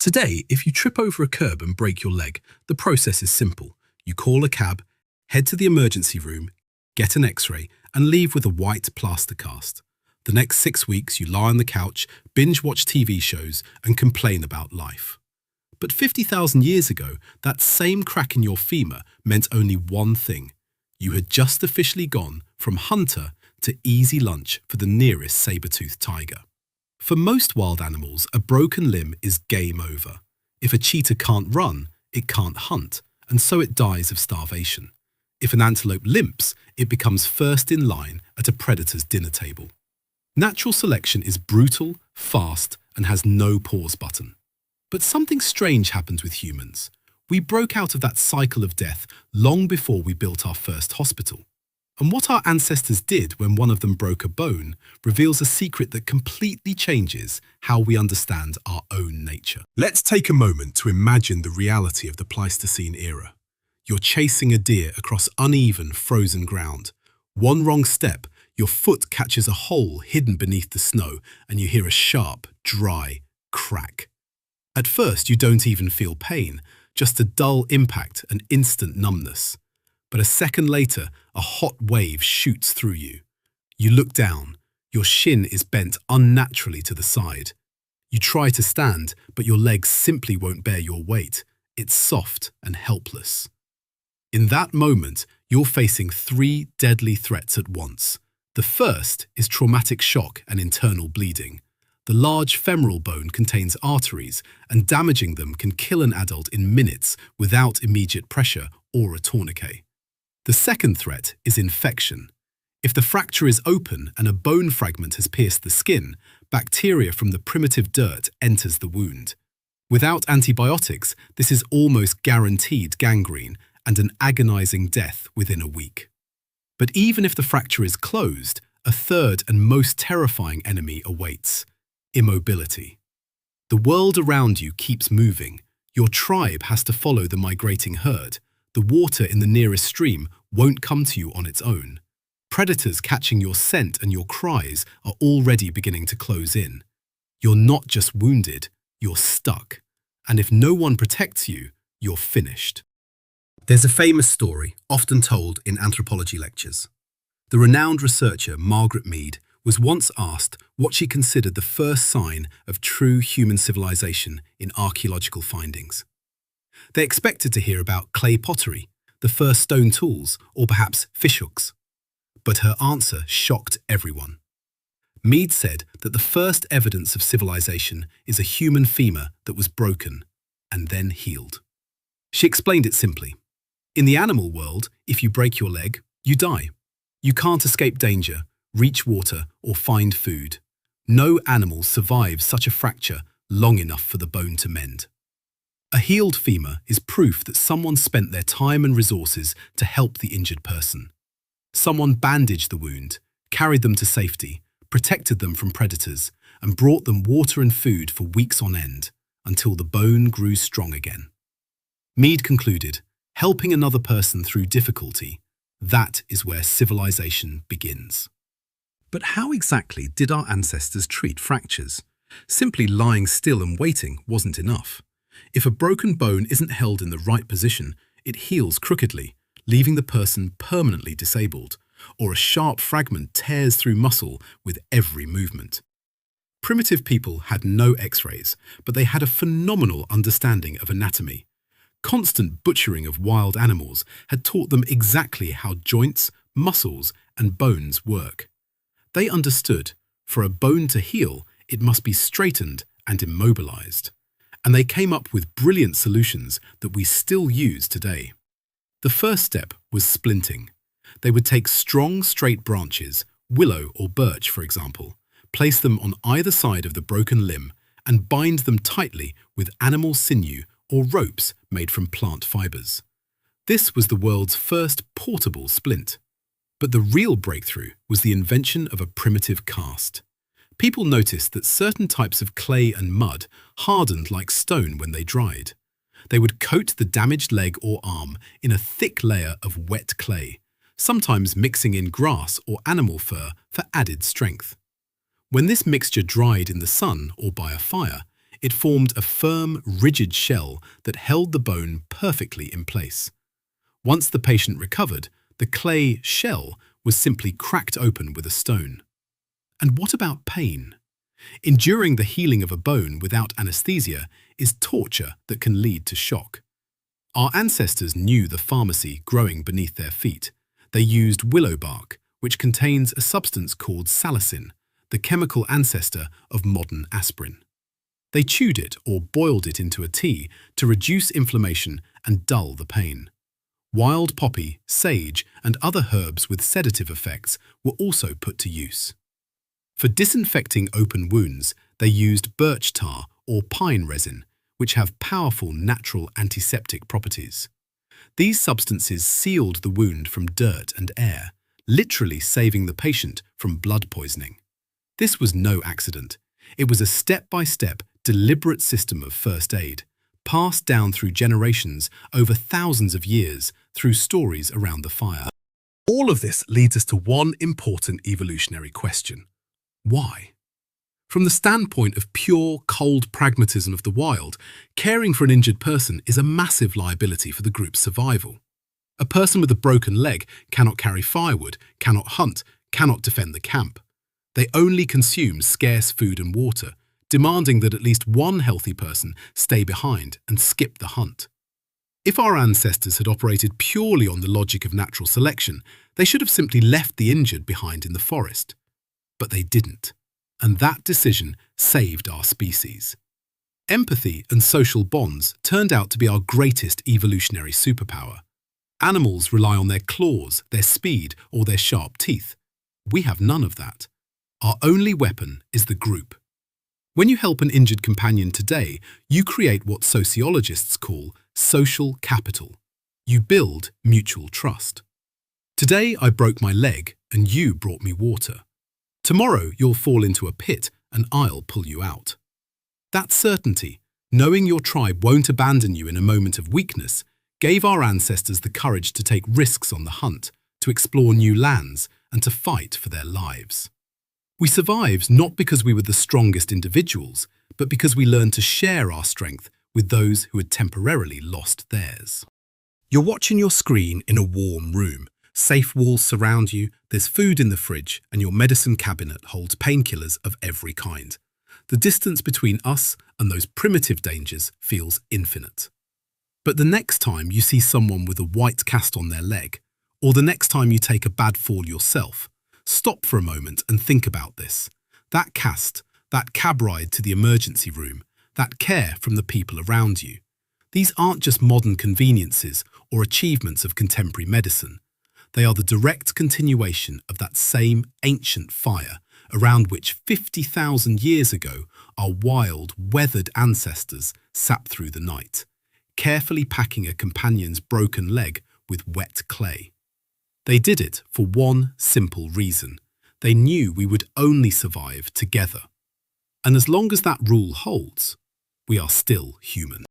Today, if you trip over a curb and break your leg, the process is simple. You call a cab, head to the emergency room, get an x-ray, and leave with a white plaster cast. The next 6 weeks, you lie on the couch, binge-watch TV shows, and complain about life. But 50,000 years ago, that same crack in your femur meant only one thing. You had just officially gone from hunter to easy lunch for the nearest saber-toothed tiger. For most wild animals, a broken limb is game over. If a cheetah can't run, it can't hunt, and so it dies of starvation. If an antelope limps, it becomes first in line at a predator's dinner table. Natural selection is brutal, fast, and has no pause button. But something strange happens with humans. We broke out of that cycle of death long before we built our first hospital. And what our ancestors did when one of them broke a bone reveals a secret that completely changes how we understand our own nature. Let's take a moment to imagine the reality of the Pleistocene era. You're chasing a deer across uneven, frozen ground. One wrong step, your foot catches a hole hidden beneath the snow, and you hear a sharp, dry crack. At first, you don't even feel pain, just a dull impact and instant numbness. But a second later, a hot wave shoots through you. You look down. Your shin is bent unnaturally to the side. You try to stand, but your legs simply won't bear your weight. It's soft and helpless. In that moment, you're facing 3 deadly threats at once. The first is traumatic shock and internal bleeding. The large femoral bone contains arteries, and damaging them can kill an adult in minutes without immediate pressure or a tourniquet. The second threat is infection. If the fracture is open and a bone fragment has pierced the skin, bacteria from the primitive dirt enters the wound. Without antibiotics, this is almost guaranteed gangrene and an agonizing death within a week. But even if the fracture is closed, a third and most terrifying enemy awaits: immobility. The world around you keeps moving. Your tribe has to follow the migrating herd. The water in the nearest stream won't come to you on its own. Predators catching your scent and your cries are already beginning to close in. You're not just wounded, you're stuck. And if no one protects you, you're finished. There's a famous story, often told in anthropology lectures. The renowned researcher Margaret Mead was once asked what she considered the first sign of true human civilization in archaeological findings. They expected to hear about clay pottery, the first stone tools, or perhaps fishhooks. But her answer shocked everyone. Mead said that the first evidence of civilization is a human femur that was broken and then healed. She explained it simply. In the animal world, if you break your leg, you die. You can't escape danger, reach water, or find food. No animal survives such a fracture long enough for the bone to mend. A healed femur is proof that someone spent their time and resources to help the injured person. Someone bandaged the wound, carried them to safety, protected them from predators, and brought them water and food for weeks on end, until the bone grew strong again. Mead concluded, helping another person through difficulty, that is where civilization begins. But how exactly did our ancestors treat fractures? Simply lying still and waiting wasn't enough. If a broken bone isn't held in the right position, it heals crookedly, leaving the person permanently disabled, or a sharp fragment tears through muscle with every movement. Primitive people had no x-rays, but they had a phenomenal understanding of anatomy. Constant butchering of wild animals had taught them exactly how joints, muscles, and bones work. They understood, for a bone to heal, it must be straightened and immobilized. And they came up with brilliant solutions that we still use today. The first step was splinting. They would take strong, straight branches, willow or birch for example, place them on either side of the broken limb, and bind them tightly with animal sinew or ropes made from plant fibers. This was the world's first portable splint. But the real breakthrough was the invention of a primitive cast. People noticed that certain types of clay and mud hardened like stone when they dried. They would coat the damaged leg or arm in a thick layer of wet clay, sometimes mixing in grass or animal fur for added strength. When this mixture dried in the sun or by a fire, It formed a firm, rigid shell that held the bone perfectly in place. Once the patient recovered, the clay shell was simply cracked open with a stone. And what about pain? Enduring the healing of a bone without anesthesia is torture that can lead to shock. Our ancestors knew the pharmacy growing beneath their feet. They used willow bark, which contains a substance called salicin, the chemical ancestor of modern aspirin. They chewed it or boiled it into a tea to reduce inflammation and dull the pain. Wild poppy, sage, and other herbs with sedative effects were also put to use. For disinfecting open wounds, they used birch tar or pine resin, which have powerful natural antiseptic properties. These substances sealed the wound from dirt and air, literally saving the patient from blood poisoning. This was no accident. It was a step-by-step, deliberate system of first aid, passed down through generations over thousands of years through stories around the fire. All of this leads us to one important evolutionary question. Why? From the standpoint of pure, cold pragmatism of the wild, caring for an injured person is a massive liability for the group's survival. A person with a broken leg cannot carry firewood, cannot hunt, cannot defend the camp. They only consume scarce food and water, demanding that at least one healthy person stay behind and skip the hunt. If our ancestors had operated purely on the logic of natural selection, they should have simply left the injured behind in the forest. But they didn't, and that decision saved our species. Empathy and social bonds turned out to be our greatest evolutionary superpower. Animals rely on their claws, their speed, or their sharp teeth. We have none of that. Our only weapon is the group. When you help an injured companion today, you create what sociologists call social capital. You build mutual trust. Today I broke my leg and you brought me water. Tomorrow you'll fall into a pit and I'll pull you out. That certainty, knowing your tribe won't abandon you in a moment of weakness, gave our ancestors the courage to take risks on the hunt, to explore new lands, and to fight for their lives. We survived not because we were the strongest individuals, but because we learned to share our strength with those who had temporarily lost theirs. You're watching your screen in a warm room. Safe walls surround you, there's food in the fridge, and your medicine cabinet holds painkillers of every kind. The distance between us and those primitive dangers feels infinite. But the next time you see someone with a white cast on their leg, or the next time you take a bad fall yourself, stop for a moment and think about this. That cast, that cab ride to the emergency room, that care from the people around you. These aren't just modern conveniences or achievements of contemporary medicine. They are the direct continuation of that same ancient fire around which 50,000 years ago our wild, weathered ancestors sat through the night, carefully packing a companion's broken leg with wet clay. They did it for one simple reason. They knew we would only survive together. And as long as that rule holds, we are still human.